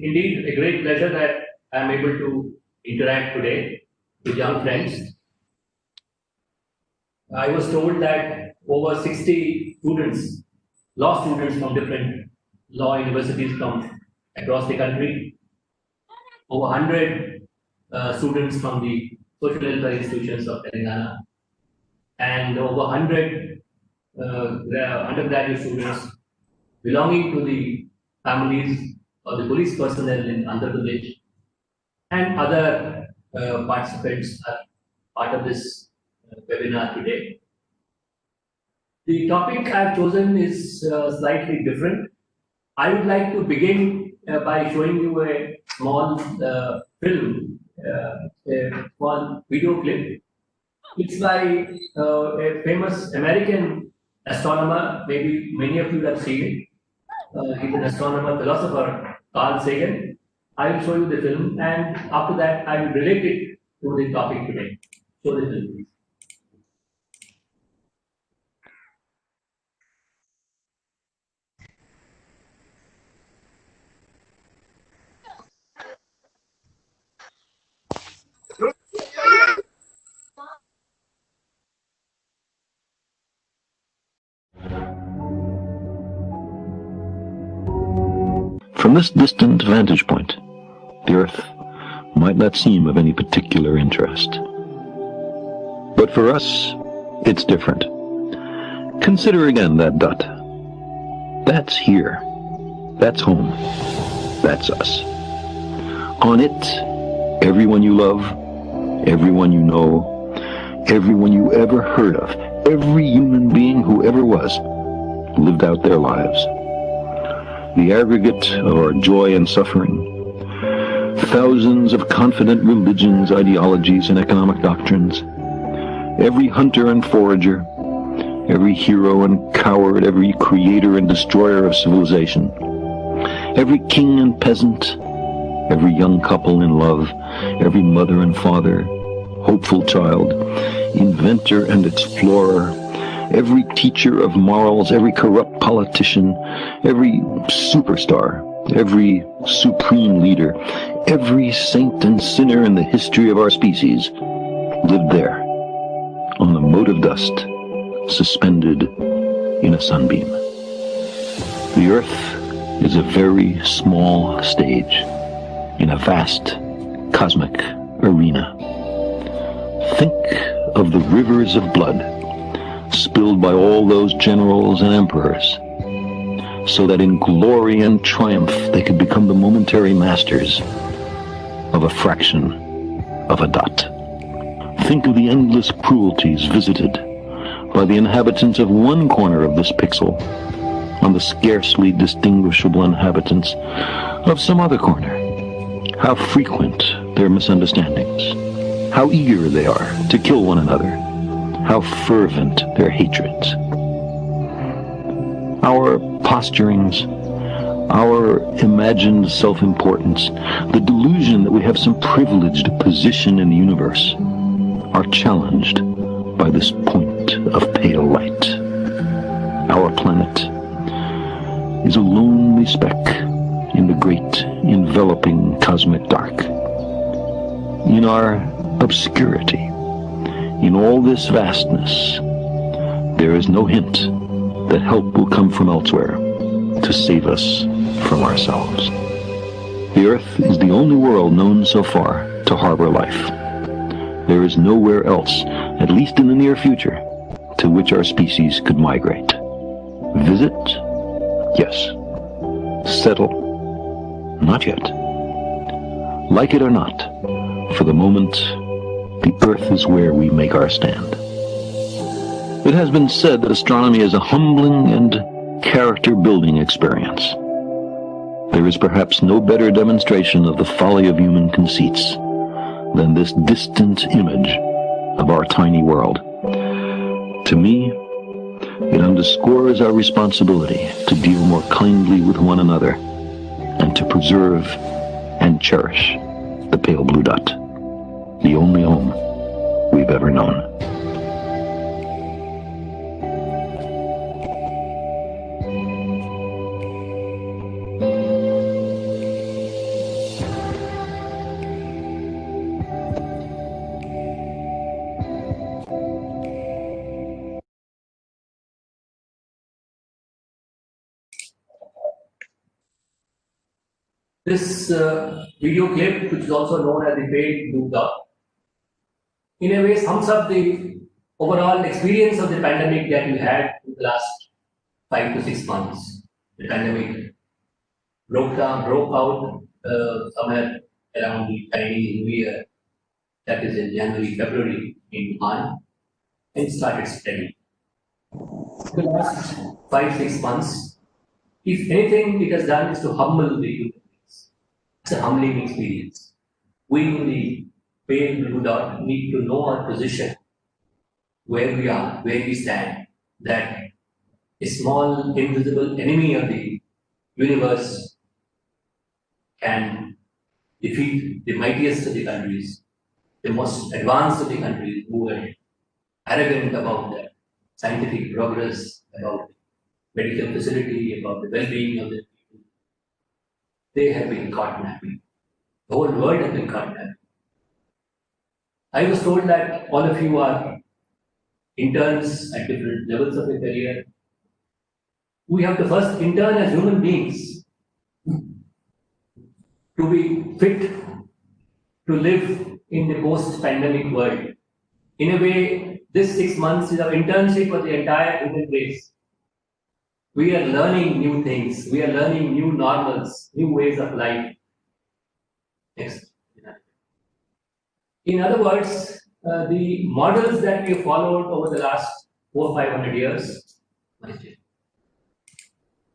Indeed, a great pleasure that I am able to interact today with young friends. I was told that over 60 students, law students from different law universities from across the country, over 100 students from the social welfare institutions of Telangana, and over 100 undergraduate students belonging to the families of the police personnel in Andhra Pradesh, and other participants are part of this webinar today. The topic I've chosen is slightly different. I would like to begin by showing you a small film, a small video clip. It's by a famous American astronomer. Maybe many of you have seen it. He's an astronomer, philosopher, Carl Sagan. I will show you the film, and after that, I will relate it to the topic today. Show the film, please. From this distant vantage point, the Earth might not seem of any particular interest. But for us, it's different. Consider again that dot. That's here. That's home. That's us. On it, everyone you love, everyone you know, everyone you ever heard of, every human being who ever was, lived out their lives. The aggregate of our joy and suffering, thousands of confident religions, ideologies, and economic doctrines, every hunter and forager, every hero and coward, every creator and destroyer of civilization, every king and peasant, every young couple in love, every mother and father, hopeful child, inventor and explorer, every teacher of morals, every corrupt politician, every superstar, every supreme leader, every saint and sinner in the history of our species lived there, on the mote of dust, suspended in a sunbeam. The Earth is a very small stage in a vast cosmic arena. Think of the rivers of blood spilled by all those generals and emperors, so that in glory and triumph they could become the momentary masters of a fraction of a dot. Think of the endless cruelties visited by the inhabitants of one corner of this pixel on the scarcely distinguishable inhabitants of some other corner. How frequent their misunderstandings, how eager they are to kill one another, how fervent their hatreds. Our posturings, our imagined self-importance, the delusion that we have some privileged position in the universe, are challenged by this point of pale light. Our planet is a lonely speck in the great enveloping cosmic dark. In our obscurity, in all this vastness, there is no hint that help will come from elsewhere to save us from ourselves. The Earth is the only world known so far to harbor life. There is nowhere else, at least in the near future, to which our species could migrate. Visit? Yes. Settle? Not yet. Like it or not, for the moment, the Earth is where we make our stand. It has been said that astronomy is a humbling and character-building experience. There is perhaps no better demonstration of the folly of human conceits than this distant image of our tiny world. To me, it underscores our responsibility to deal more kindly with one another and to preserve and cherish the pale blue dot, the only home we've ever known. This video clip, which is also known as the paid blue dot, in a way sums up the overall experience of the pandemic that we had in the last 5 to 6 months. The pandemic broke out somewhere around the Chinese New Year, that is in January, February in Wuhan, and started spreading. The last 5 6 months, if anything it has done is to humble the human beings. It's a humbling experience. We in the paid blue dot need to know our position, where we are, where we stand, that a small invisible enemy of the universe can defeat the mightiest of the countries, the most advanced of the countries who were arrogant about their scientific progress, about medical facility, about the well-being of the people. They have been caught napping. The whole world has been caught napping. I was told that all of you are interns at different levels of your career. We have to first intern as human beings to be fit to live in the post-pandemic world. In a way, this 6 months is our internship for the entire human race. We are learning new things. We are learning new normals, new ways of life. Next. In other words, the models that we have followed over the last 400-500 years,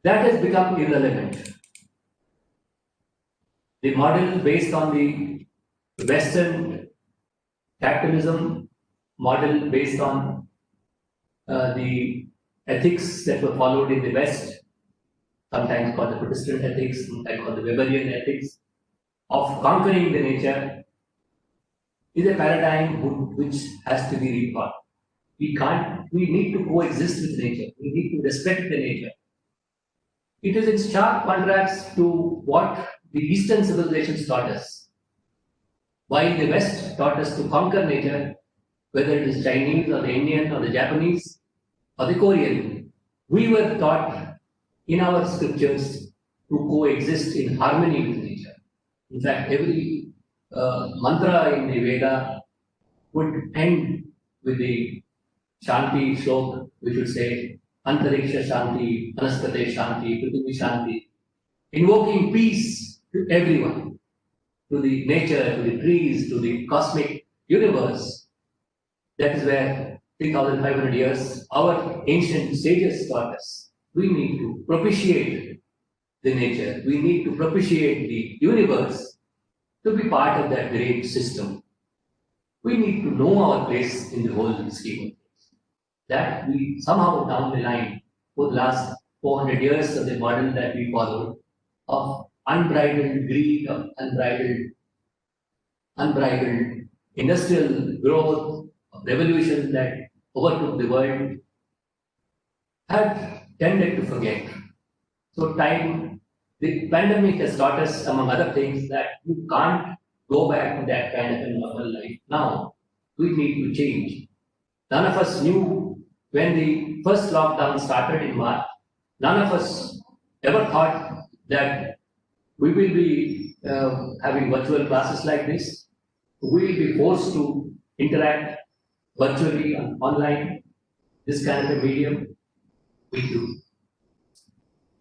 that has become irrelevant. The model based on the Western capitalism, model based on the ethics that were followed in the West, sometimes called the Protestant ethics, sometimes called the Weberian ethics, of conquering the nature, is a paradigm which has to be rethought. We need to coexist with nature. We need to respect the nature. It is in stark contrast to what the Eastern civilizations taught us. While the West taught us to conquer nature, whether it is Chinese or the Indian or the Japanese or the Korean, we were taught in our scriptures to coexist in harmony with nature. In fact, every mantra in the Veda would end with the Shanti Shlok, which would say, Antariksha Shanti, Vanaspate Shanti, Prithvi Shanti, invoking peace to everyone, to the nature, to the trees, to the cosmic universe. That is where 3,500 years our ancient sages taught us. We need to propitiate the nature, we need to propitiate the universe to be part of that great system. We need to know our place in the whole scheme of things. That we somehow down the line, for the last 400 years of the model that we followed, of unbridled greed, of unbridled industrial growth, of revolution that overtook the world, had tended to forget. So the pandemic has taught us, among other things, that you can't go back to that kind of a normal life now. We need to change. None of us knew when the first lockdown started in March, none of us ever thought that we will be having virtual classes like this. We will be forced to interact virtually online, this kind of a medium. We do.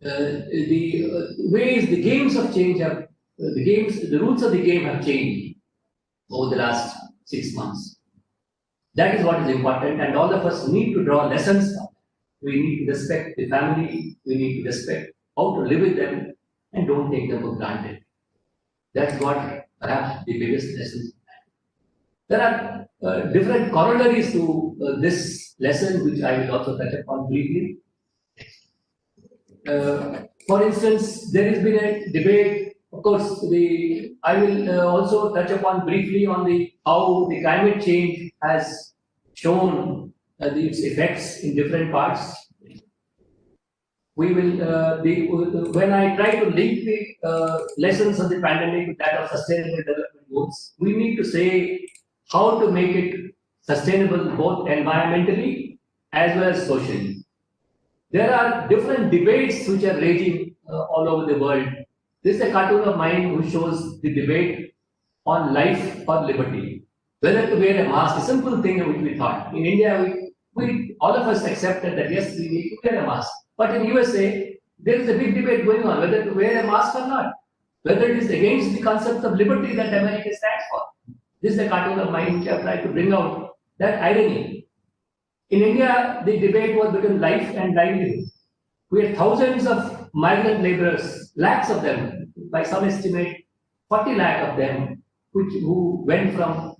The ways, the games of change have, the rules of the game have changed over the last 6 months. That is what is important, and all of us need to draw lessons from it. We need to respect the family, we need to respect how to live with them, and don't take them for granted. That's what perhaps the biggest lesson. There are different corollaries to this lesson, which I will also touch upon briefly. For instance, there has been a debate. Of course, I will also touch upon briefly on how the climate change has shown its effects in different parts. We will, when I try to link the lessons of the pandemic with that of sustainable development goals, we need to say how to make it sustainable both environmentally as well as socially. There are different debates which are raging all over the world This is a cartoon of mine who shows the debate on life or liberty. Whether to wear a mask, a simple thing which we thought. In India, we all of us accepted that yes, we need to wear a mask. But in USA, there is a big debate going on whether to wear a mask or not. Whether it is against the concept of liberty that America stands for. This is a cartoon of mine which I tried to bring out that irony. In India, the debate was between life and livelihood. We had thousands of migrant laborers, lakhs of them, by some estimate, 40 lakh of them, who went from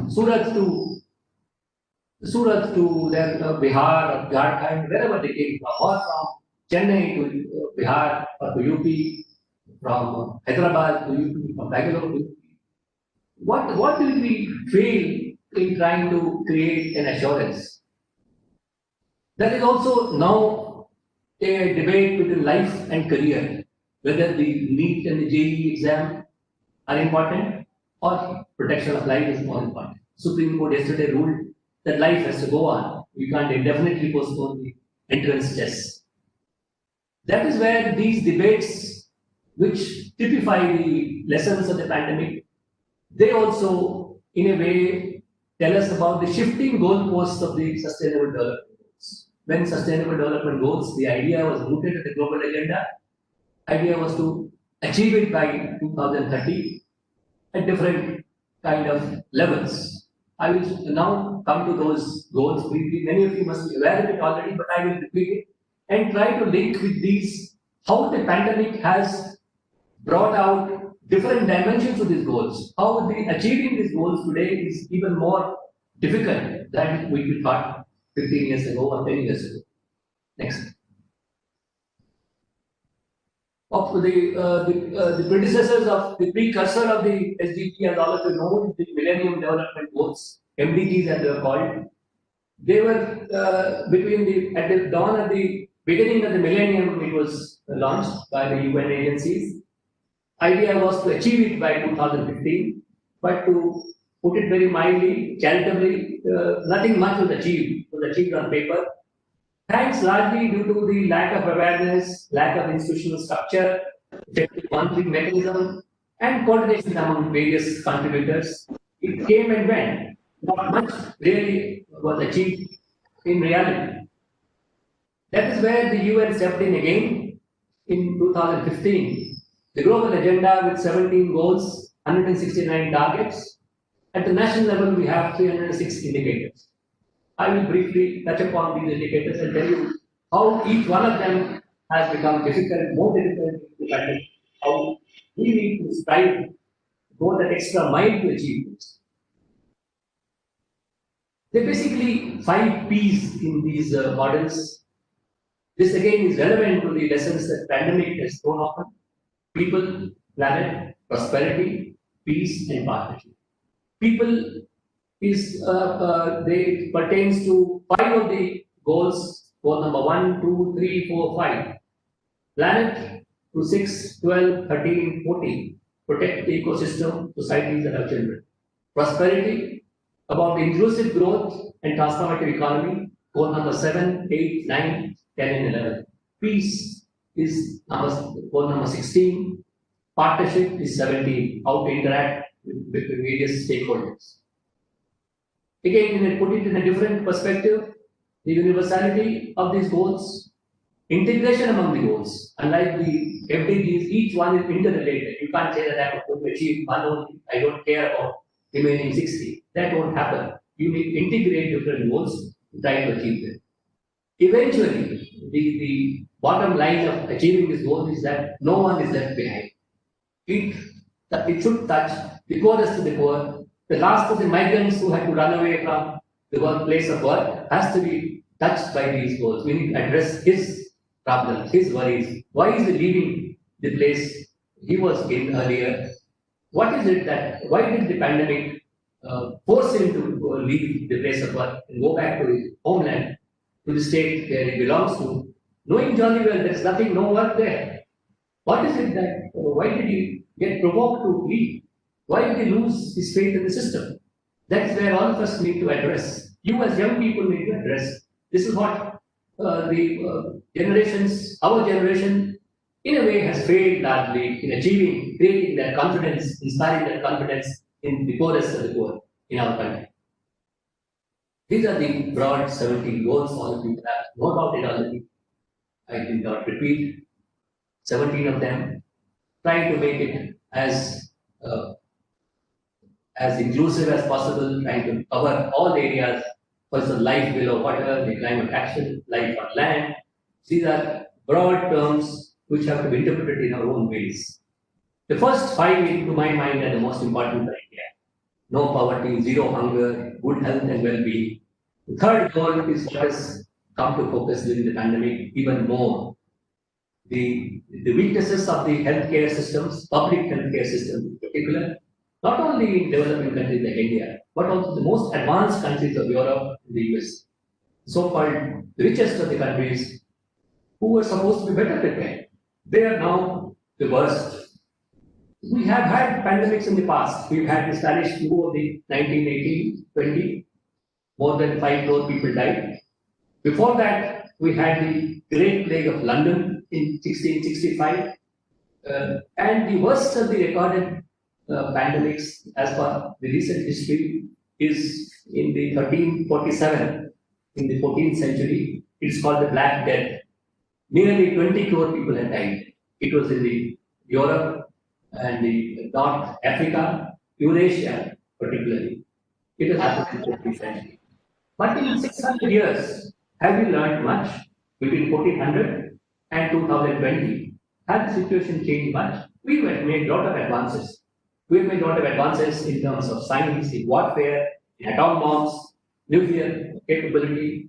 Surat to their Bihar or Jharkhand, wherever they came from, or from Chennai to Bihar or to UP, from Hyderabad to UP, from Bangalore to UP. What do we fail in trying to create an assurance? There is also now a debate between life and career, whether the NEET and the JEE exam are important or protection of life is more important. Supreme Court yesterday ruled that life has to go on. We can't indefinitely postpone the entrance tests. That is where these debates, which typify the lessons of the pandemic, they also, in a way, tell us about the shifting goalposts of the sustainable development goals. When sustainable development goals, the idea was rooted in the global agenda. Idea was to achieve it by 2030 at different kind of levels. I will now come to those goals briefly. Many of you must be aware of it already, but I will repeat it and try to link with these how the pandemic has brought out different dimensions to these goals. How achieving these goals today is even more difficult than we thought 15 years ago or 10 years ago. Next. Of the predecessors of the precursor of the SDG, as all of you know, the Millennium Development Goals, MDGs as they were called. They were at the dawn of the beginning of the millennium. It was launched by the UN agencies. Idea was to achieve it by 2015, but to put it very mildly, charitably, nothing much was achieved. It was achieved on paper. Thanks largely due to the lack of awareness, lack of institutional structure, effective monitoring mechanism, and coordination among various contributors. It came and went. Not much really was achieved in reality. That is where the UN stepped in again in 2015. The global agenda with 17 goals, 169 targets. At the national level, we have 306 indicators. I will briefly touch upon these indicators and tell you how each one of them has become difficult, more difficult to handle, how we need to strive, go that extra mile to achieve this. There are basically 5 P's in these models. This again is relevant to the lessons that pandemic has thrown open. People, planet, prosperity, peace, and partnership. People is it pertains to 5 of the goals, goal number 1, 2, 3, 4, 5. Planet to 6, 12, 13, 14. Protect the ecosystem, societies that have children. Prosperity, about inclusive growth and transformative economy, goal number 7, 8, 9, 10, and 11. Peace is goal number 16. Partnership is 17. How to interact with various stakeholders. Again, put it in a different perspective, the universality of these goals, integration among the goals. Unlike the SDGs, each one is interrelated. You can't say that I'm going to achieve one only. I don't care about remaining 60. That won't happen. You need to integrate different goals to try to achieve them. Eventually, the bottom line of achieving this goal is that no one is left behind. It should touch the poorest to the poor. The last of the migrants who had to run away from the workplace of work has to be touched by these goals. We need to address his problems, his worries. Why is he leaving the place he was in earlier? What is it why did the pandemic force him to leave the place of work and go back to his homeland, to the state where he belongs to, knowing jolly well there's no work there? What is it why did he get provoked to leave? Why did he lose his faith in the system? That's where all of us need to address. You as young people need to address. This is what our generation in a way has failed largely in achieving, creating that confidence, inspiring that confidence in the poorest of the poor in our country. These are the broad 17 goals. All of you have known about it already. I did not repeat. 17 of them, trying to make it uh, as inclusive as possible, trying to cover all the areas. First, the life below water, the climate action, life on land. These are broad terms which have to be interpreted in our own ways. The first five, to my mind, are the most important for India. No poverty, zero hunger, good health and well-being. The third goal is what has come to focus during the pandemic even more. The weaknesses of the healthcare systems, public healthcare systems in particular, not only in developing countries like India, but also the most advanced countries of Europe and the US, so-called richest of the countries who were supposed to be better prepared. They are now the worst. We have had pandemics in the past. We've had the Spanish flu of the 1918-20, more than 5 crore people died. Before that, we had the Great Plague of London in 1665, and the worst of the recorded pandemics as per the recent history is in the 1347, in the 14th century. It's called the Black Death. Nearly 20 crore people had died. It was in the Europe and the North Africa, Eurasia particularly. It has happened in the 14th century. But in 600 years, have we learned much between 1400 and 2020? Has the situation changed much? We have made a lot of advances. We have made a lot of advances in terms of science, in warfare, in atom bombs, nuclear capability,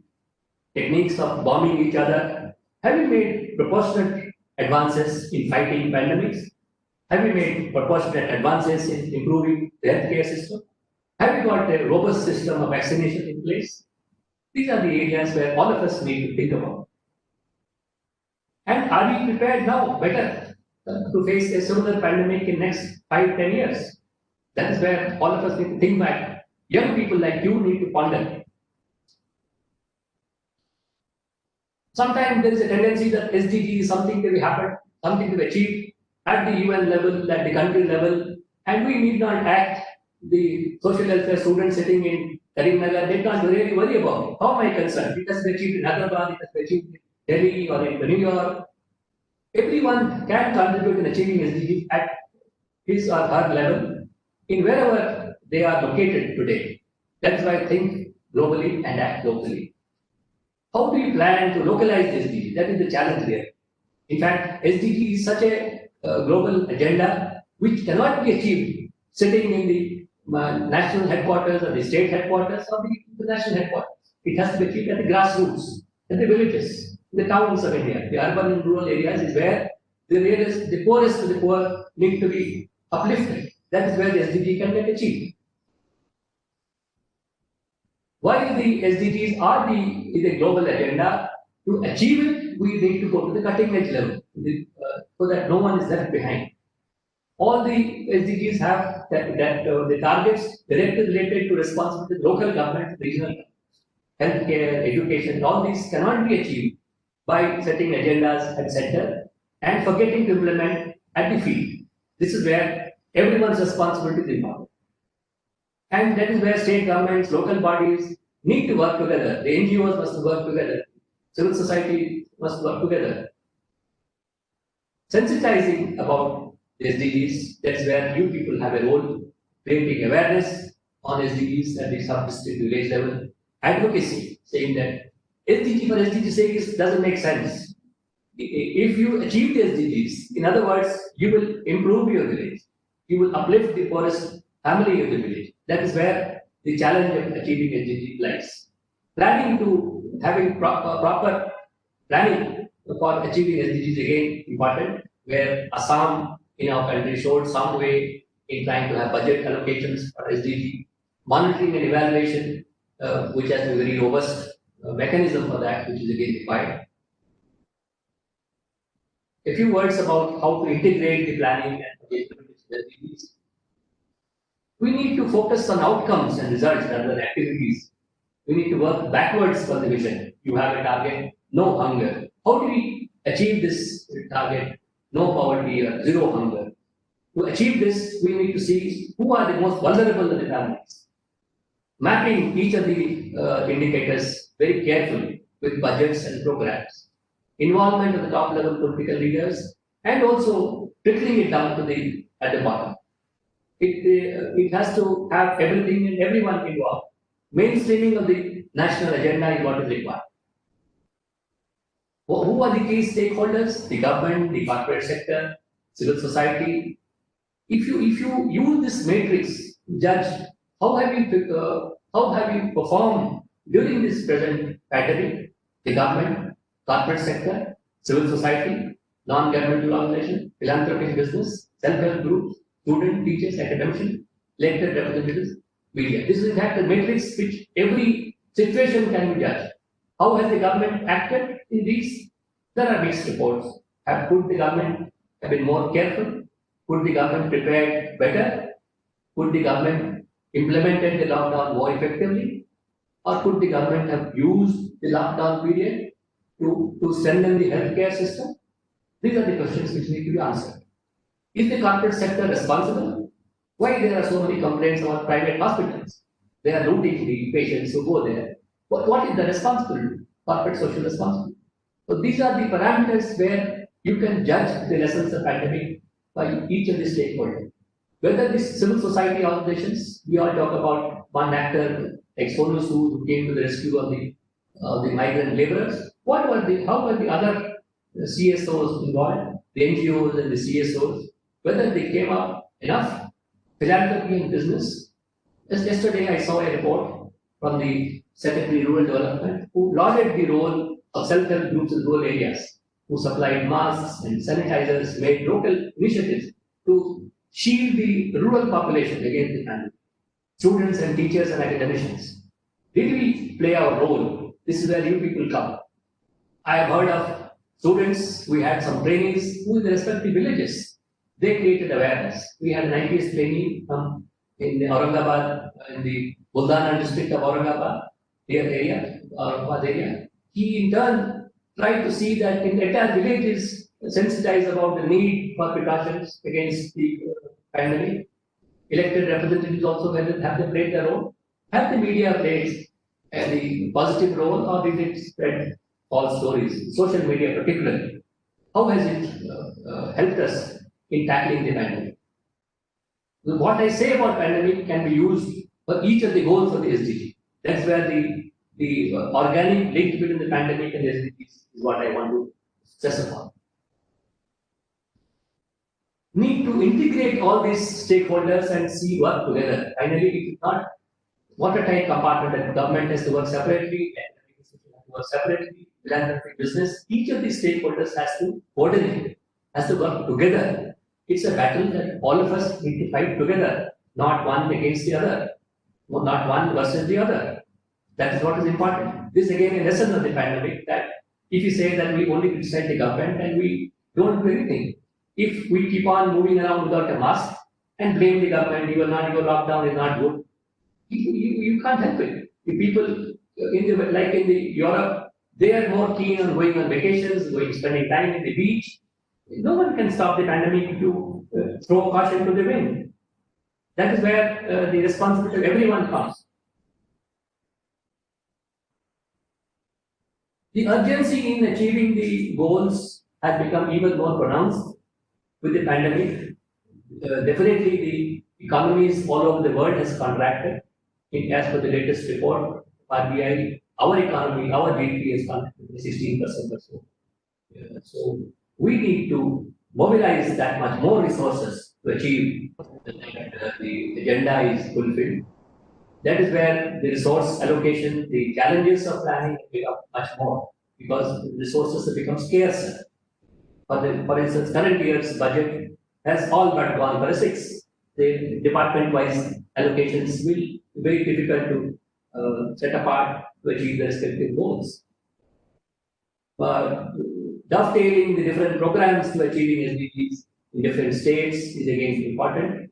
techniques of bombing each other. Have we made proportionate advances in fighting pandemics? Have we made proportionate advances in improving the healthcare system? Have we got a robust system of vaccination in place? These are the areas where all of us need to think about. And are we prepared now better to face a similar pandemic in next 5-10 years? That is where all of us need to think back. Young people like you need to ponder. Sometimes there is a tendency that SDG is something that will happen, something to be achieved at the UN level, at the country level, and we need not act. The social welfare students sitting in Karimnagar did not really worry about it. How am I concerned? It has been achieved in Hyderabad, it has been achieved in Delhi or in New York. Everyone can contribute in achieving SDGs at his or her level in wherever they are located today. That's why I think globally and act locally. How do you plan to localize the SDG? That is the challenge there. In fact, SDG is such a global agenda which cannot be achieved sitting in the national headquarters or the state headquarters or the international headquarters. It has to be achieved at the grassroots, at the villages, in the towns of India. The urban and rural areas is where the poorest of the poor need to be uplifted. That is where the SDG can get achieved. While the SDGs are the global agenda, to achieve it, we need to go to the cutting edge level so that no one is left behind. All the SDGs have the targets directly related to responsibility of local government, regional healthcare, education. All these cannot be achieved by setting agendas at center and forgetting to implement at the field. This is where everyone's responsibility is important. And that is where state governments, local bodies need to work together. The NGOs must work together. Civil society must work together. Sensitizing about the SDGs, that's where you people have a role, creating awareness on SDGs at the sub-district village level. Advocacy, saying that SDG for SDG's sake doesn't make sense. If you achieve the SDGs, in other words, you will improve your village. You will uplift the poorest family of the village. That is where the challenge of achieving SDG lies. Having proper planning for achieving SDGs again important, where Assam in our country showed some way in trying to have budget allocations for SDG, monitoring and evaluation, which has a very robust mechanism for that, which is again required. A few words about how to integrate the planning and SDGs. We need to focus on outcomes and results rather than activities. We need to work backwards for the vision. You have a target, no hunger. How do we achieve this target? no poverty or zero hunger. To achieve this, we need to see who are the most vulnerable in the families, mapping each of the indicators very carefully with budgets and programs, involvement of the top level political leaders, and also trickling it down to the at the bottom. It has to have everything and everyone involved. Mainstreaming of the national agenda is what is required. Who are the key stakeholders? The government, the corporate sector, civil society. If you use this matrix, judge how have you performed during this present pandemic? The government, corporate sector, civil society, non-governmental organization, philanthropic business, self-help groups, students, teachers, academicians, elected representatives, media. This is in fact a matrix which every situation can be judged. How has the government acted in these? There are mixed reports. Could the government have been more careful? Could the government prepare better? Could the government implemented the lockdown more effectively? Or could the government have used the lockdown period to strengthen the healthcare system? These are the questions which need to be answered. Is the corporate sector responsible? Why there are so many complaints about private hospitals? They are routinely patients who go there. What is the responsibility? Corporate social responsibility. So these are the parameters where you can judge the lessons of pandemic by each of the stakeholders. Whether these civil society organizations, we all talk about one actor like Sonu Sood who came to the rescue of the migrant laborers. How were the other CSOs involved, the NGOs and the CSOs, whether they came up enough? Philanthropy and business. Just yesterday I saw a report from the Secretary Rural Development who lauded the role of self-help groups in rural areas, who supplied masks and sanitizers, made local initiatives to shield the rural population against the pandemic. Students and teachers and academicians. Did we play our role? This is where you people come. I have heard of students, we had some trainees who in the respective villages, they created awareness. We had an IPS trainee in Aurangabad, in the Buldana district of Aurangabad area. He in turn tried to see that in the entire village is sensitized about the need for precautions against the pandemic. Elected representatives also have they played their role? Have the media played any positive role, or did it spread false stories? Social media particularly. How has it helped us in tackling the pandemic? So what I say about pandemic can be used for each of the goals of the SDG. That's where the organic link between the pandemic and the SDGs is what I want to stress upon. Need to integrate all these stakeholders and see work together. Finally, it is not watertight compartment that government has to work separately, academic institutions have to work separately, philanthropic business. Each of these stakeholders has to coordinate, has to work together. It's a battle that all of us need to fight together, not one against the other, not one versus the other. That is what is important. This again a lesson of the pandemic that if you say that we only criticize the government and we don't do anything, if we keep on moving around without a mask and blame the government, your lockdown is not good, you can't help it. The people like in the Europe, they are more keen on going on vacations, spending time in the beach. No one can stop the pandemic if you throw caution to the wind. That is where the responsibility of everyone comes. The urgency in achieving the goals has become even more pronounced with the pandemic. Definitely, the economies all over the world has contracted. As per the latest report, RBI, our economy, our GDP has contracted by 16% or so. So we need to mobilize that much more resources to achieve the agenda is fulfilled. That is where the resource allocation, the challenges of planning become much more because resources have become scarcer. For instance, current year's budget has all but gone for a 6. The department-wise allocations will be very difficult to set apart to achieve the respective goals. Dovetailing the different programs to achieving SDGs in different states is again important.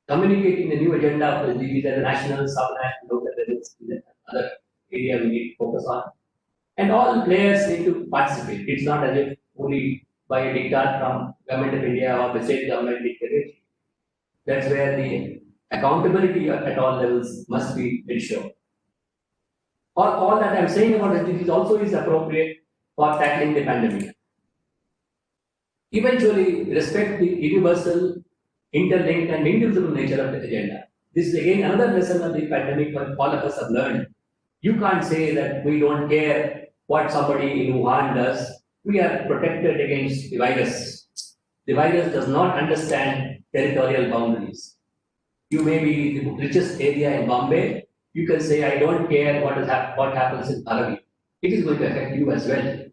Communicating the new agenda of SDGs at the national, sub-national, local levels is another area we need to focus on. And all players need to participate. It's not as if only by a diktat from government of India or the state government dictatorship. That's where the accountability at all levels must be ensured. All that I'm saying about SDGs also is appropriate for tackling the pandemic. Eventually, respect the universal, interlinked, and indivisible nature of the agenda. This is again another lesson of the pandemic that all of us have learned. You can't say that we don't care what somebody in Wuhan does. We are protected against the virus. The virus does not understand territorial boundaries. You may be the richest area in Bombay. You can say, I don't care what happens in Arabi. It is going to affect you as well.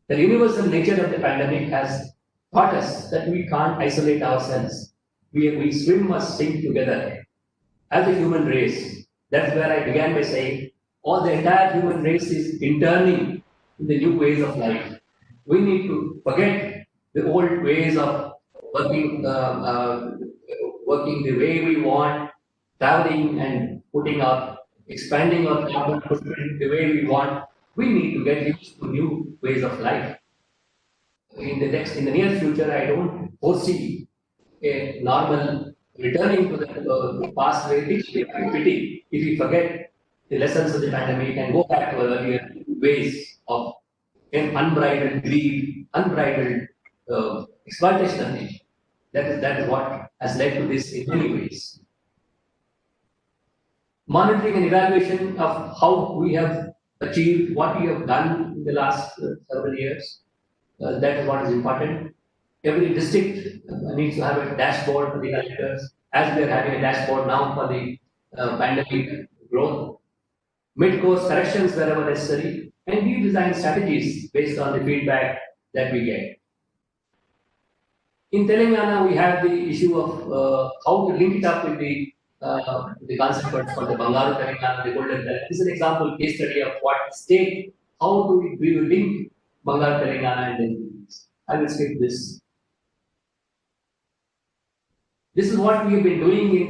The universal nature of the pandemic has taught us that we can't isolate ourselves. We swim must sink together as a human race. That's where I began by saying all the entire human race is interning in the new ways of life. We need to forget the old ways of working the way we want, traveling and expanding our carbon footprint the way we want. We need to get used to new ways of life. In the near future, I don't foresee a normal returning to the past way. It will be pity if we forget the lessons of the pandemic and go back to our earlier ways of unbridled greed, unbridled exploitation of nature. That is what has led to this in many ways. Monitoring and evaluation of how we have achieved what we have done in the last several years. That is what is important. Every district needs to have a dashboard for the collectors, as we are having a dashboard now for the pandemic growth. Mid-course corrections wherever necessary, and redesign strategies based on the feedback that we get. In Telangana, we have the issue of how to link it up with the concept for the Bangaru Telangana, the Golden Telangana. This is an example case study of what state, how do we will link Bangaru Telangana and then I will skip this. This is what we have been doing in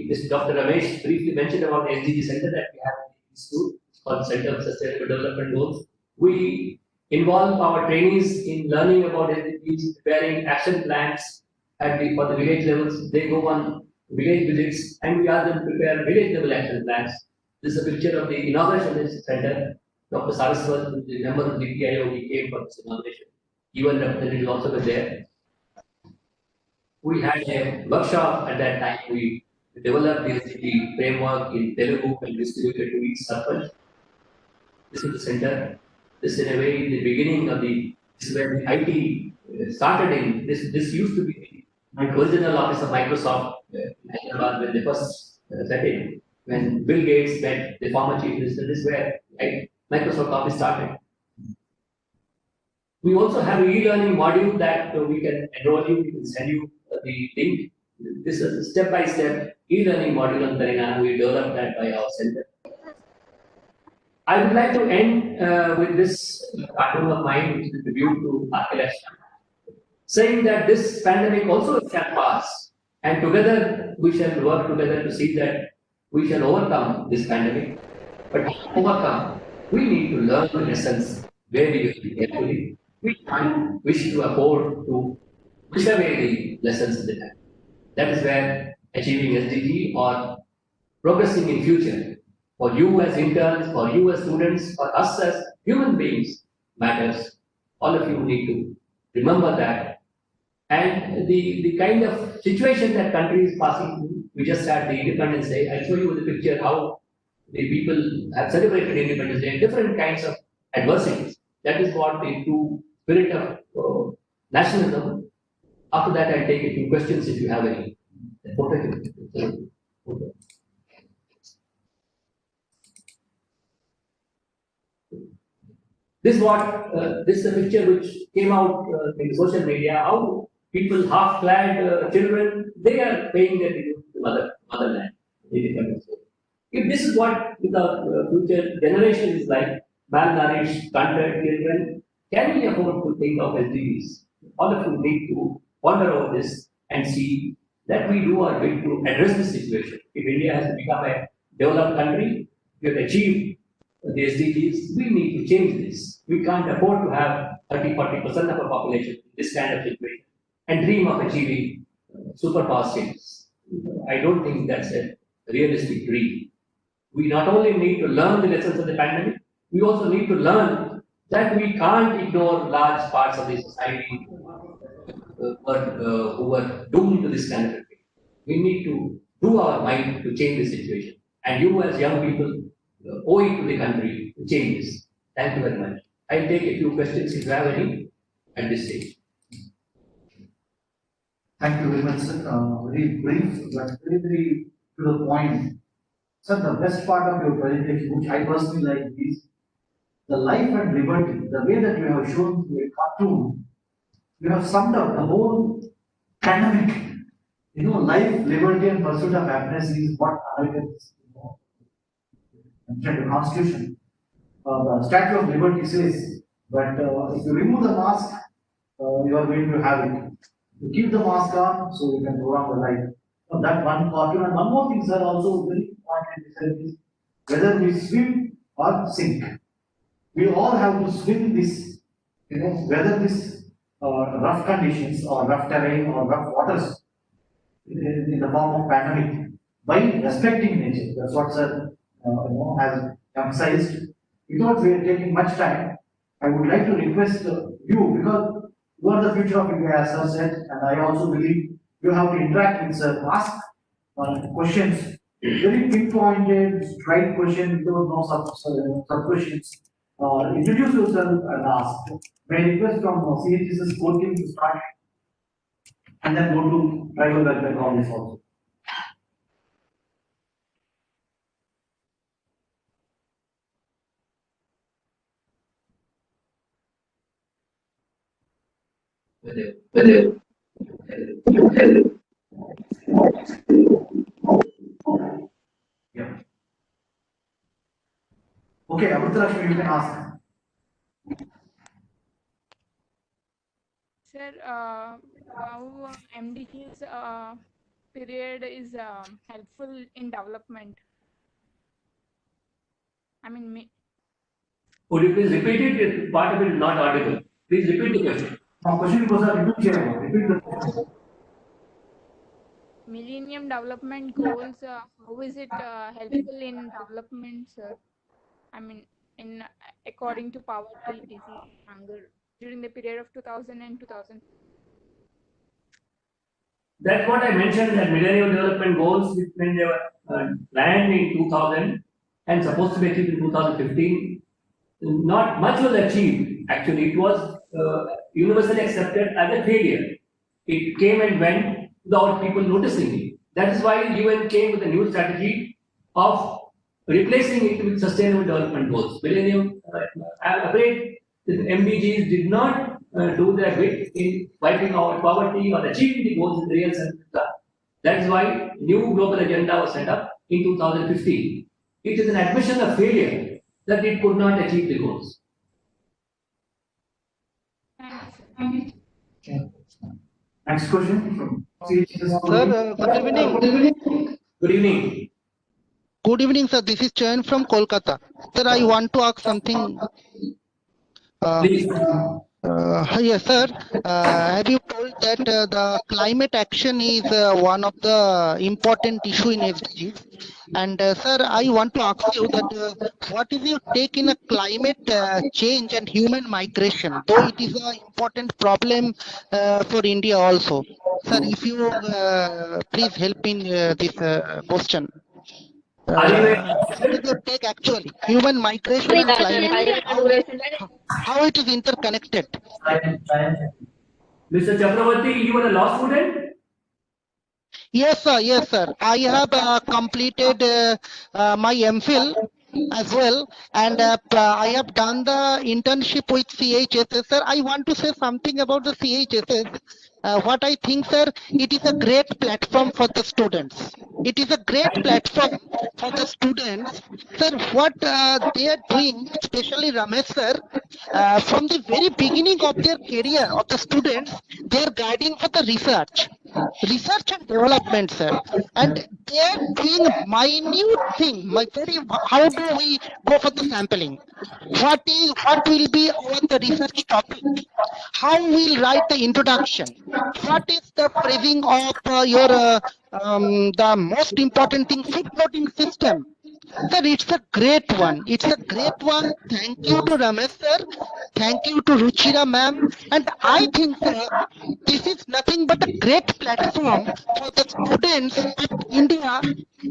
this Dr. Ramesh briefly mentioned about the SDG center that we have in the school. It's called Center of Sustainable Development Goals. We involve our trainees in learning about SDGs, preparing action plans for the village levels. They go on village visits and we ask them to prepare village level action plans. This is a picture of the inauguration of this center. Dr. Saraswat, the member of the PIO, he came for this inauguration. UN representative also was there. We had a workshop at that time. We developed the SDG framework in Telugu and distributed to each surplus. This is the center. This in a way the beginning of this is where the IT started in. This used to be the original office of Microsoft in Hyderabad when they first set it. When Bill Gates met the former chief minister, this is where Microsoft office started. We also have an e-learning module that we can enroll you, we can send you the link. This is a step-by-step e-learning module on Telangana. We developed that by our center. I would like to end with this cartoon of mine, which is a tribute to Acharya, saying that this pandemic also shall pass, and together we shall work together to see that we shall overcome this pandemic. But to overcome, we need to learn the lessons very carefully. We can't wish to afford to push away the lessons of the time. That is where achieving SDG or progressing in future for you as interns, for you as students, for us as human beings matters. All of you need to remember that. And the kind of situation that country is passing through, we just had the Independence Day. I'll show you the picture how the people have celebrated Independence Day, different kinds of adversities. That is what the true spirit of nationalism. After that, I'll take a few questions if you have any. This is a picture which came out in social media. How people half-clad children, they are paying their tribute to motherland. If this is what the future generation is like, malnourished, stunted children, can we afford to think of SDGs? All of you need to ponder over this and see that we do our bit to address this situation. If India has to become a developed country, we have achieved the SDGs, we need to change this. We can't afford to have 30-40% of our population this kind of situation and dream of achieving superpower status. I don't think that's a realistic dream. We not only need to learn the lessons of the pandemic, we also need to learn that we can't ignore large parts of the society who were doomed to this kind of a thing. We need to do our might to change the situation. And you, as young people, owe it to the country to change this. Thank you very much. I'll take a few questions if you have any at this stage. Thank you very much, sir. Very brief, but very to the point. Sir, the best part of your presentation, which I personally like, is the life and liberty. The way that you have shown through a cartoon, you have summed up the whole pandemic. You know, life, liberty, and pursuit of happiness is what Americans, mentioned in the Constitution. The Statue of Liberty says that if you remove the mask, you are going to have it. You keep the mask on, so you can go on the life. So that one cartoon. And one more thing, sir, also very important is whether we swim or sink. We all have to swim this, weather this rough conditions or rough terrain or rough waters in the form of pandemic by respecting nature. That's what sir has emphasized. Without taking much time, I would like to request you, because you are the future of India, as sir said, and I also believe you have to interact with sir, ask questions, very pinpointed, straight questions, without no sub questions. Introduce yourself and ask. May I request from CHS's core team to start, and then go to tribal welfare colleges also. Yeah. Okay, Amritrashmi, you can ask. Sir, how MDG's period is helpful in development? I mean, Could you please repeat it? Part of it is not audible. Please repeat the question. Question goes up, repeat the question. Millennium Development Goals, how is it helpful in development, sir? I mean, in according to poverty, disease, hunger, during the period of 2000 and 2000. That's what I mentioned, that Millennium Development Goals, when they were planned in 2000 and supposed to be achieved in 2015, not much was achieved. Actually, it was universally accepted as a failure. It came and went without people noticing it. That is why UN came with a new strategy of replacing it with Sustainable Development Goals. Millennium, I'm afraid the MDGs did not do their bit in wiping out poverty or achieving the goals in the real sense. That is why new global agenda was set up in 2015. It is an admission of failure that it could not achieve the goals. Next question from CHS. Sir, good evening. Good evening. Good evening, sir. This is Chayan from Kolkata. Sir, I want to ask something. Please. Yes, sir. Have you told that the climate action is one of the important issue in SDGs? And sir, I want to ask you that what is your take in a climate change and human migration? Though it is an important problem for India also. Sir, if you please help in this question. What is your take actually? Human migration and climate, how it is interconnected? Mr. Chakravarti, you are a law student? Yes, sir. Yes, sir. I have completed my MPhil as well, and I have done the internship with CHSS. Sir, I want to say something about the CHSS. What I think, sir, it is a great platform for the students. It is a great platform for the students. Sir, what they are doing, especially Ramesh sir, from the very beginning of their career of the students, they are guiding for the research. research and development, sir, and they are doing minute thing. How do we go for the sampling? What will be the research topic? How we'll write the introduction? What is the phrasing of the most important thing, footnoting system? Sir, it's a great one. It's a great one. Thank you to Ramesh sir. Thank you to Ruchira ma'am. And I think, sir, this is nothing but a great platform for the students of India.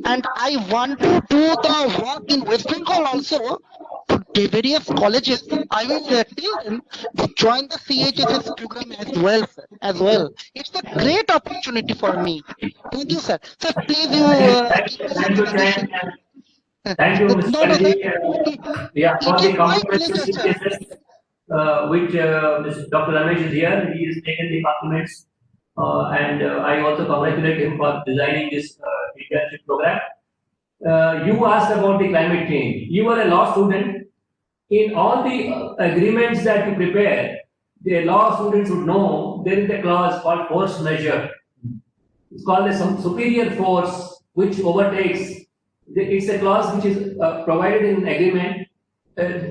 And I want to do the work in West Bengal also. To the various colleges, I will tell them to join the CHSS program as well, sir. As well. It's a great opportunity for me. Thank you, sir. Sir, please you. Thank you, Mr. No, Kanji. sir. Yeah, for It the is my compliments, pleasure, sir. which Dr. Ramesh is here. He has taken the compliments, and I also congratulate him for designing this internship program. You asked about the climate change. You were a law student. In all the agreements that you prepare, the law students would know there is a clause called force majeure. It's called a superior force which overtakes. It's a clause which is provided in an agreement.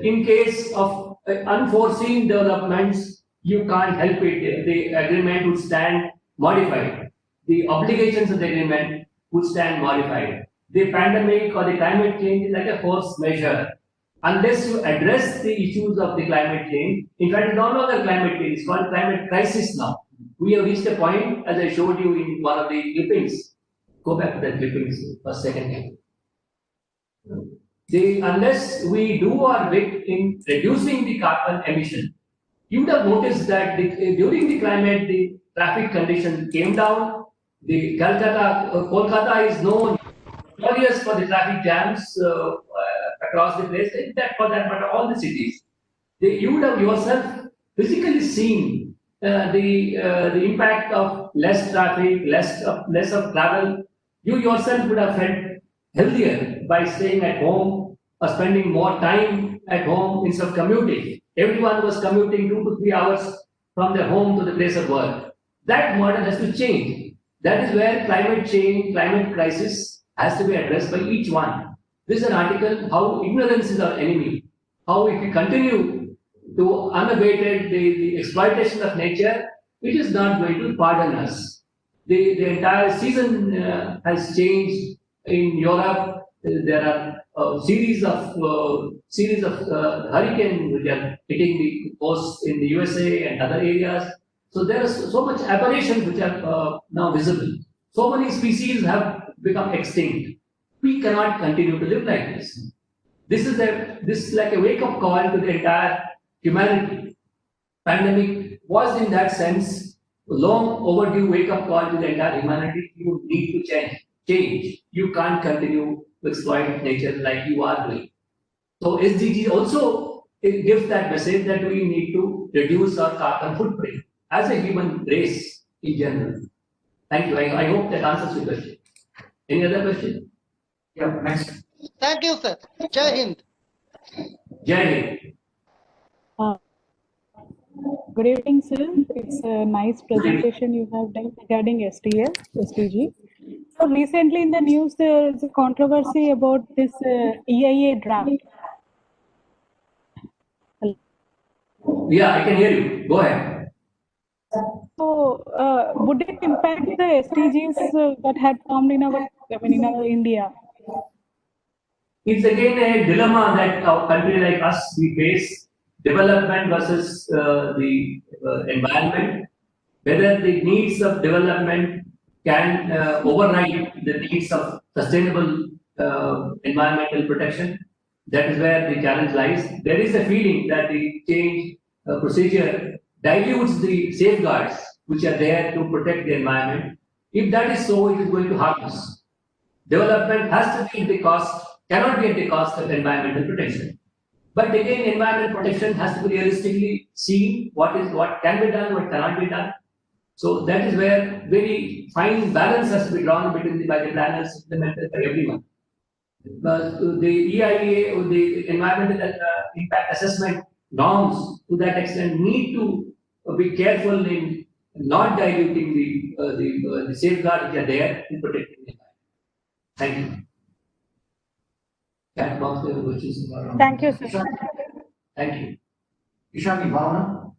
In case of unforeseen developments, you can't help it. The agreement would stand modified. The obligations of the agreement would stand modified. The pandemic or the climate change is like a force measure. Unless you address the issues of the climate change, in fact, it's no longer climate change, it's called climate crisis now. We have reached a point, as I showed you in one of the clippings. Go back to that clippings for a second. Unless we do our bit in reducing the carbon emission, you would have noticed that during the climate, the traffic condition came down. The Kolkata is known notorious for the traffic jams across the place. For that matter, all the cities. You would have yourself physically seen the impact of less traffic, less of travel. You yourself would have felt healthier by staying at home or spending more time at home instead of commuting. Everyone was commuting 2 to 3 hours from their home to the place of work. That model has to change. That is where climate change, climate crisis has to be addressed by each one. This is an article, how ignorance is our enemy. How if we continue to unabated the exploitation of nature, it is not going to pardon us. The entire season has changed in Europe. There are a series of hurricanes which are hitting the coast in the USA and other areas. So there is so much aberrations which are now visible. So many species have become extinct. We cannot continue to live like this. This is like a wake-up call to the entire humanity. Pandemic was, in that sense, a long overdue wake-up call to the entire humanity. You need to change. You can't continue to exploit nature like you are doing. So SDG also gives that message that we need to reduce our carbon footprint as a human race in general. Thank you. I hope that answers your question. Any other question? Yeah, next. Thank you, sir. Jai Hind. Jai Hind. Good evening, sir. It's a nice presentation you have done regarding SDG. So recently in the news, there is a controversy about this EIA draft. Yeah, I can hear you. Go ahead. So would it impact the SDGs that had formed in our India? It's again a dilemma that a country like us we face: development versus the environment. Whether the needs of development can override the needs of sustainable environmental protection. That is where the challenge lies. There is a feeling that the change procedure dilutes the safeguards which are there to protect the environment. If that is so, it is going to harm us. Development has to be at the cost, cannot be at the cost of environmental protection. But again, environmental protection has to be realistically seen what can be done, what cannot be done. So that is where very fine balance has to be drawn by the planners, implemented by everyone. But the EIA or the environmental impact assessment norms to that extent need to be careful in not diluting the safeguards which are there in protecting the life. Thank you. Chat box, there were questions. Thank you, sir. Thank you. Ishani, Bhavana?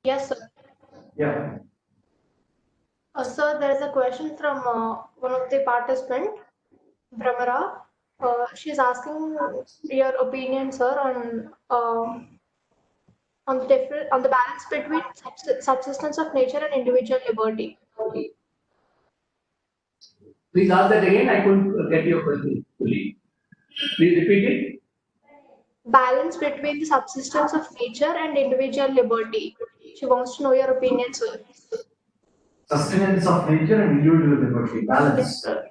Yes, sir. Yeah. Sir, there is a question from one of the participant, Brahmara. She's asking your opinion, sir, on the balance between subsistence of nature and individual liberty. Please ask that again. I couldn't get your question fully. Please repeat it. Balance between the subsistence of nature and individual liberty. She wants to know your opinion, sir. Sustenance of nature and individual liberty, balance. Yes, sir.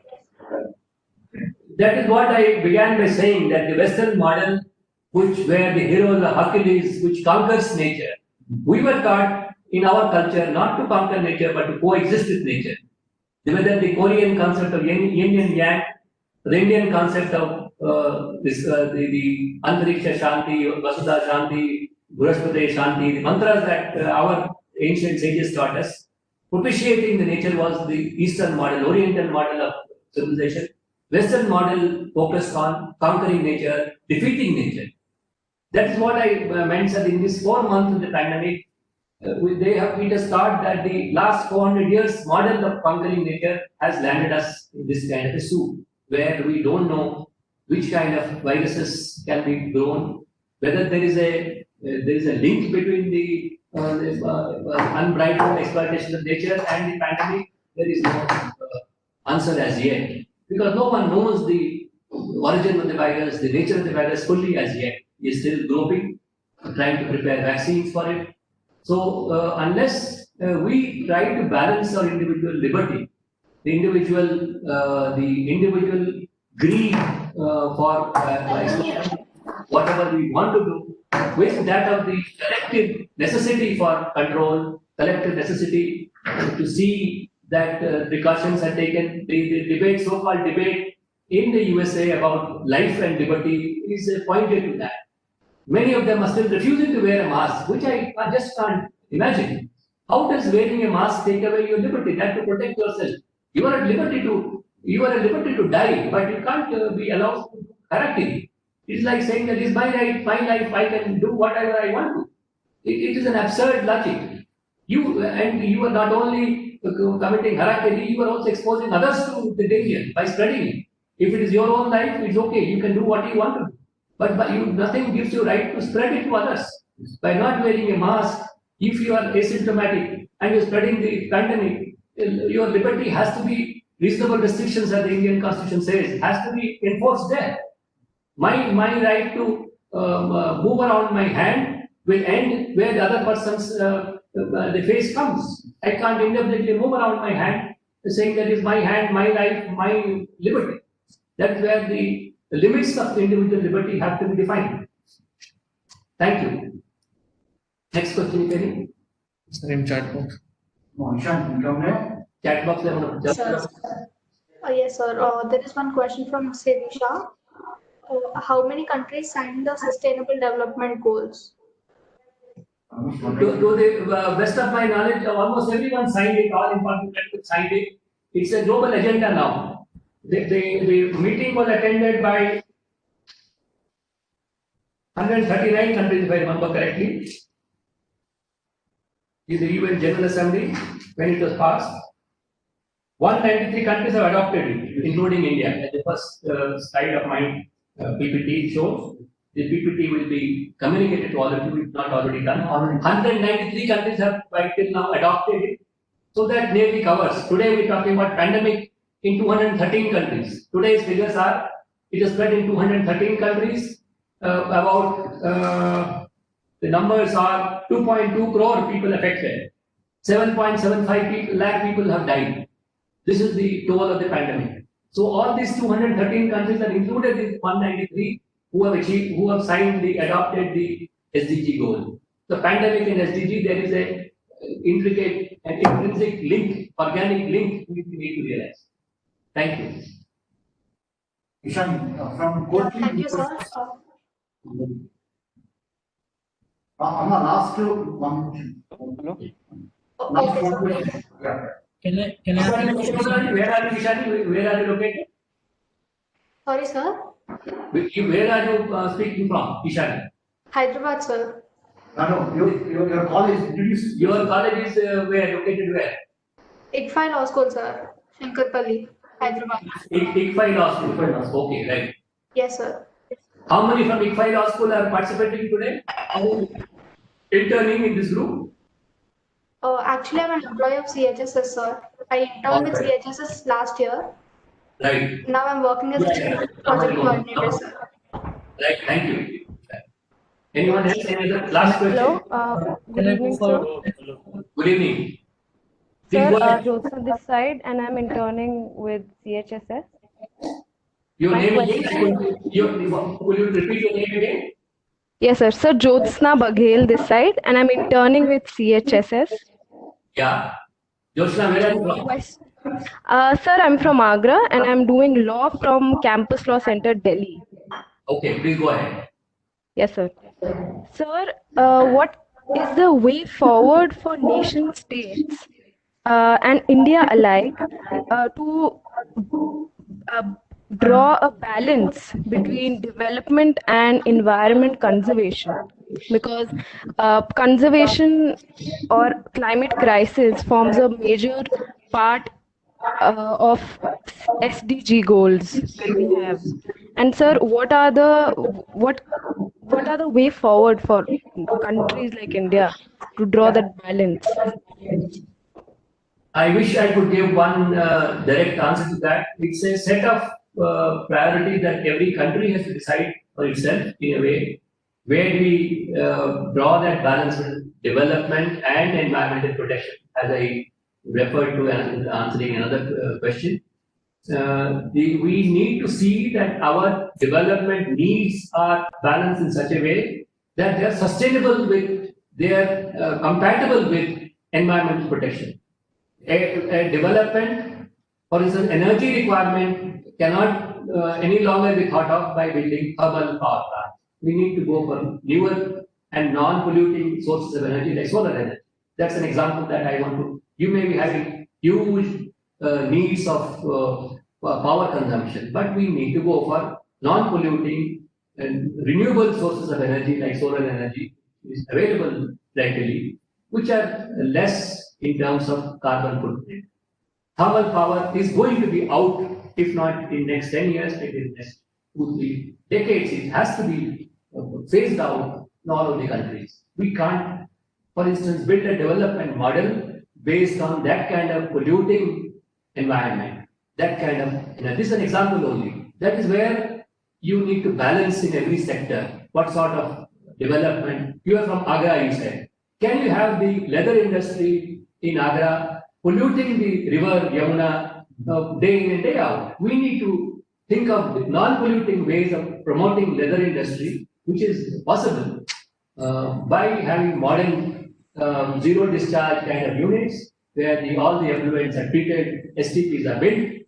That is what I began by saying, that the Western model, where the hero, the Hercules, which conquers nature, we were taught in our culture not to conquer nature but to coexist with nature. Whether the Korean concept of yin and yang, the Indian concept of the Antariksha Shanti, Vasudha Shanti, Burhaspati Shanti, the mantras that our ancient sages taught us, propitiating the nature was the Eastern model, Oriental model of civilization. Western model focused on conquering nature, defeating nature. That is what I mentioned in this 4 months of the pandemic. It has thought that the last 400 years model of conquering nature has landed us in this kind of a soup, where we don't know which kind of viruses can be grown, whether there is a link between the unbridled exploitation of nature and the pandemic. There is no answer as yet, because no one knows the origin of the virus, the nature of the virus fully as yet. We are still groping, trying to prepare vaccines for it. So unless we try to balance our individual liberty, the individual greed for whatever we want to do, with that of the collective necessity for control, collective necessity to see that precautions are taken. The debate, so-called debate in the USA about life and liberty is pointed to that. Many of them are still refusing to wear a mask, which I just can't imagine. How does wearing a mask take away your liberty? That to protect yourself. You are at liberty to die, but you can't be allowed to correct it. It's like saying that it's my right, my life, I can do whatever I want to. It is an absurd logic. You are not only committing harakiri, you are also exposing others to the danger by spreading it. If it is your own life, it's okay. You can do what you want to do. But nothing gives you right to spread it to others. By not wearing a mask, if you are asymptomatic and you're spreading the pandemic, your liberty has to be, reasonable restrictions, as the Indian Constitution says, has to be enforced there. My right to move around my hand will end where the other person's the face comes. I can't indefinitely move around my hand, saying that is my hand, my life, my liberty. That's where the limits of individual liberty have to be defined. Thank you. Next question, Kenny. Same chat box. No, Ishan, you come there? Chat box. Sir. Yes, sir. There is one question from Sevisha. How many countries signed the Sustainable Development Goals? To the best of my knowledge, almost everyone signed it. All important countries signed it. It's a global agenda now. The meeting was attended by 139 countries, if I remember correctly, in the UN General Assembly when it was passed. 193 countries have adopted it, including India. As the first slide of my PPT shows, the PPT will be communicated to all of you, if not already done. 193 countries have till now adopted it. So that nearly covers. Today we're talking about pandemic in 213 countries. Today's figures are, it is spread in 213 countries. The numbers are 2.2 crore people affected. 7.75 lakh people have died. This is the toll of the pandemic. So all these 213 countries are included in 193 who have adopted the SDG goal. The pandemic and SDG, there is a intricate and intrinsic link, organic link we need to realize. Thank you. Ishan, from Yeah, thank you, sir. Amma, last one question. Hello? Last Okay, one sir. question. Yeah. Can I ask a question? Where are you, Ishani? Where are you located? Sorry, sir. Where are you speaking from, Ishani? Hyderabad, sir. No, your college, introduce Your college is where? Located where? IGFI Law School, sir. Shankarpalli, Hyderabad. IGFI Law School. Okay, right. Yes, sir. How many from IGFI Law School are participating today? Interning in this group? Actually, I'm an employee of CHSS, sir. I interned with Alright. CHSS last year. Right. Now I'm working as a student project coordinator, sir. Right. Thank you. Anyone else? Any other last question? Hello, good Can I evening, go sir. for Good evening. Please Sir, go ahead. Jyotsna this side, and I'm interning with CHSS. Your my name question- again? Will you repeat your name again? Yes, sir. Sir, Jyotsna Baghel this side, and I'm interning with CHSS. Yeah. Jyotsna, where are you from? Sir, I'm from Agra, and I'm doing law from Campus Law Center, Delhi. Okay, please go ahead. Yes, sir. Sir, what is the way forward for nation states and India alike to draw a balance between development and environment conservation? Because conservation or climate crisis forms a major part of SDG goals that we have. And sir, what are the way forward for countries like India to draw that balance? I wish I could give one direct answer to that. It's a set of priorities that every country has to decide for itself in a way. Where do we draw that balance with development and environmental protection? As I referred to in answering another question, we need to see that our development needs are balanced in such a way that they are sustainable with, they are compatible with environmental protection. A development, for instance, energy requirement cannot any longer be thought of by building thermal power plants. We need to go for newer and non-polluting sources of energy like solar energy. That's an example that I want to. You may be having huge needs of power consumption, but we need to go for non-polluting and renewable sources of energy like solar energy is available readily, which are less in terms of carbon footprint. Thermal power is going to be out, if not in next 10 years, maybe in next 2-3 decades. It has to be phased out in all of the countries. We can't, for instance, build a development model based on that kind of polluting environment. That kind of, this is an example only. That is where you need to balance in every sector. What sort of development? You are from Agra, you said. Can you have the leather industry in Agra polluting the river Yamuna day in and day out? We need to think of non-polluting ways of promoting leather industry, which is possible by having modern zero discharge kind of units where all the effluents are treated, STPs are built.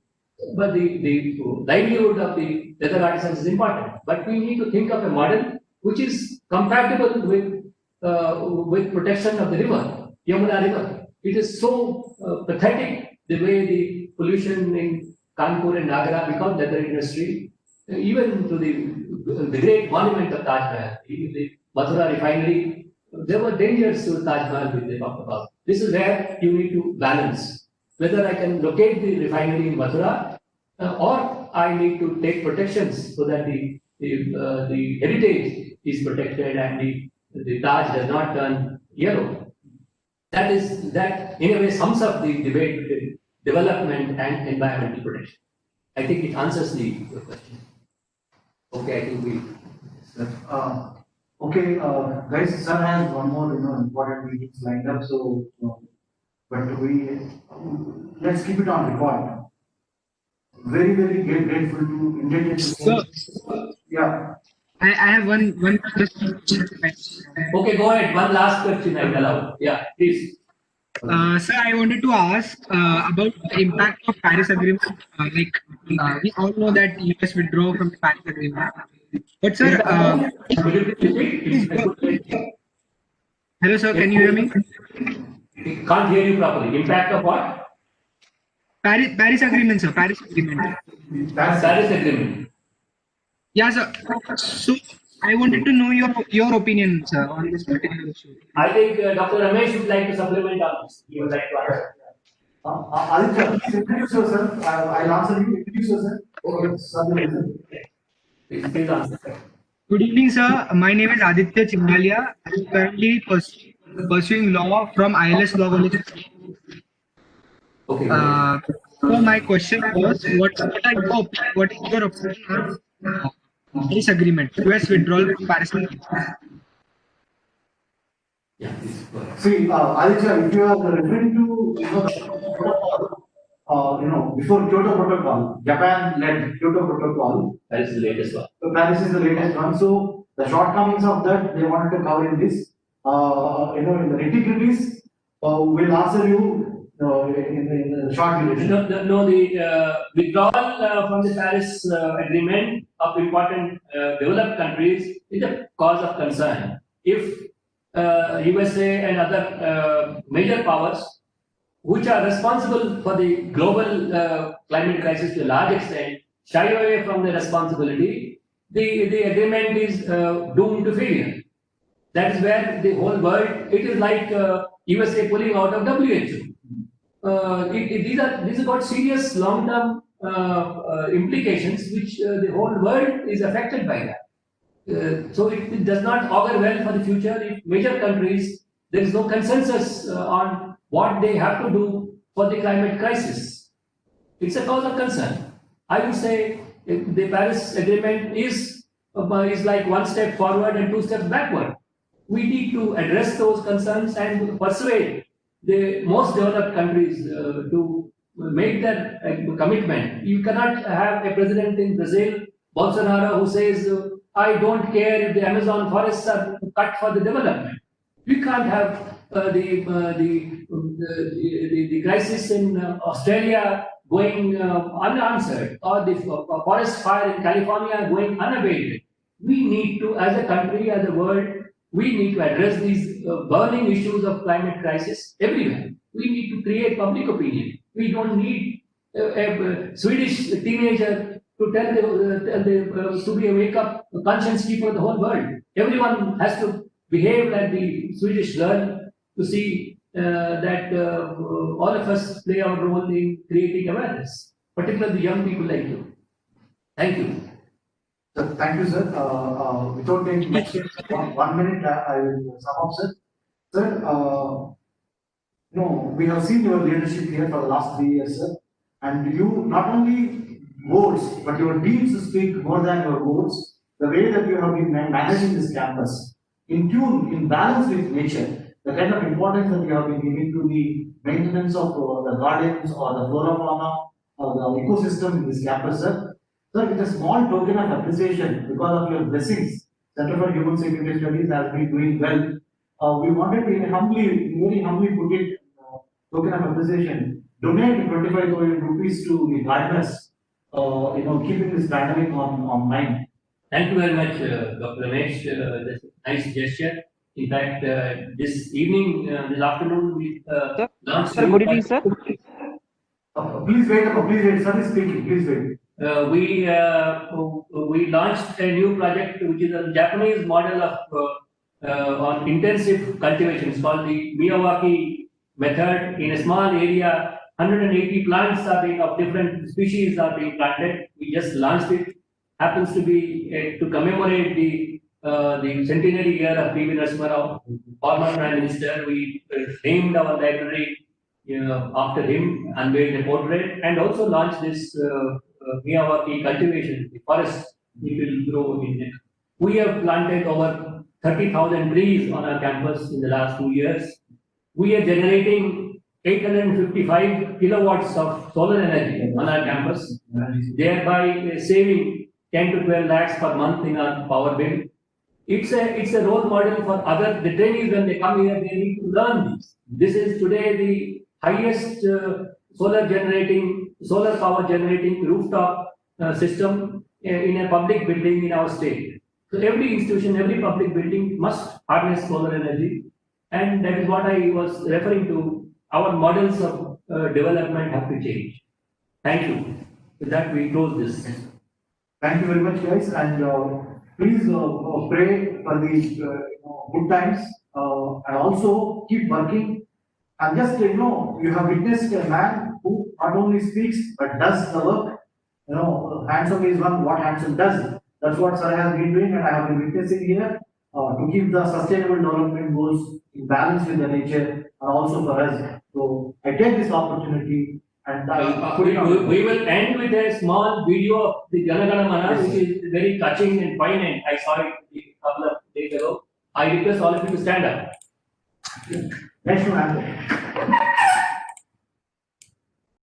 But the livelihood of the leather artisans is important. But we need to think of a model which is compatible with protection of the river, Yamuna River. It is so pathetic the way the pollution in Kanpur and Agra because leather industry, even to the great monument of Taj Mahal, the Mathura refinery, there were dangers to Taj Mahal which they talked about. This is where you need to balance whether I can locate the refinery in Mathura or I need to take protections so that the heritage is protected and the Taj does not turn yellow. That in a way sums up the debate between development and environmental protection. I think it answers the question. Okay, I think we. Okay, guys, sir has one more, important meetings lined up, so, but let's keep it on record. Very, very grateful to indebted to. Sir. Yeah. I have one question. Okay, go ahead. One last question I will allow. Yeah, please. Sir, I wanted to ask about the impact of Paris Agreement. We all know that US withdraw from the Paris Agreement. But sir, Hello, sir. Can you hear me? We can't hear you properly. Impact of what? Paris Agreement, sir. Paris Agreement. Paris Agreement. Yeah, sir. So I wanted to know your opinion, sir, on this particular issue. I think Dr. Ramesh would like to supplement on this. He would like to answer. Aditya, please introduce yourself. I'll answer you. Introduce yourself. Okay, sorry. Please answer. Good evening, sir. My name is Aditya Chingalia. I'm currently pursuing law from IAS Law College. Okay. So my question was, what is your opinion on Paris Agreement, US withdrawal from Paris Agreement? Yeah, please go ahead. See, Aditya, if you are referring to, before Kyoto Protocol, Japan led Kyoto Protocol. That is the latest one. So Paris is the latest one. So the shortcomings of that they wanted to cover in this. In the nitty-gritties, we'll answer you in the short duration. The withdrawal from the Paris Agreement of important developed countries is a cause of concern. If USA and other major powers, which are responsible for the global climate crisis to a large extent, shy away from their responsibility, the agreement is doomed to failure. That is where the whole world, it is like USA pulling out of WHO. These have got serious long-term implications, which the whole world is affected by that. So it does not augur well for the future if major countries, there is no consensus on what they have to do for the climate crisis. It's a cause of concern. I would say the Paris Agreement is like one step forward and two steps backward. We need to address those concerns and persuade the most developed countries to make that commitment. You cannot have a president in Brazil, Bolsonaro, who says, I don't care if the Amazon forests are cut for the development. We can't have the crisis in Australia going unanswered, or the forest fire in California going unabated. We need to, as a country, as a world, we need to address these burning issues of climate crisis everywhere. We need to create public opinion. We don't need a Swedish teenager to tell to be a wake-up conscience keeper of the whole world. Everyone has to behave like the Swedish girl to see that all of us play our role in creating awareness, particularly the young people like you. Thank you. Thank you, sir. Without taking much, 1 minute, I will sum up, sir. Sir, we have seen your leadership here for the last 3 years, sir. And you not only words, but your deeds speak more than your words. The way that you have been managing this campus, in tune, in balance with nature, the kind of importance that you have been giving to the maintenance of the gardens or the flora fauna or the ecosystem in this campus, sir. Sir, it's a small token of appreciation because of your blessings. Center for Human Security Studies has been doing well. We wanted to very humbly put it, token of appreciation. Donate 25,000 rupees to the gardeners, keeping this pandemic on mind. Thank you very much, Dr. Ramesh. That's a nice gesture. In fact, this evening, this afternoon, we launched. Sir, good evening, sir. Please wait, sir is speaking, please wait. We launched a new project, which is a Japanese model of on intensive cultivation. It's called the Miyawaki method. In a small area, 180 plants of different species are being planted. We just launched it. Happens to be to commemorate the centenary year of P.V. Narasimha Rao, former Prime Minister. We named our library after him, unveiled a portrait, and also launched this Miyawaki cultivation, the forest we will grow in it. We have planted over 30,000 trees on our campus in the last 2 years. We are generating 855 kilowatts of solar energy on our campus, thereby saving 10 to 12 lakhs per month in our power bill. It's a role model for other the trainees. When they come here, they need to learn this. This is today the highest solar power generating rooftop system in a public building in our state. So every institution, every public building must harness solar energy, And that is what I was referring to. Our models of development have to change. Thank you. With that, we close this. Thank you very much, guys, and please pray for these good times, and also keep working. And just you have witnessed a man who not only speaks but does the work. Handsome is one. What handsome does. That's what Sir has been doing, and I have been witnessing here to keep the sustainable development goals in balance with the nature, and also for us. So I take this opportunity. And we will end with a small video of the Jana Gana Mana, which is very touching and poignant. I saw it a couple of days ago. I request all of you to stand up. National anthem.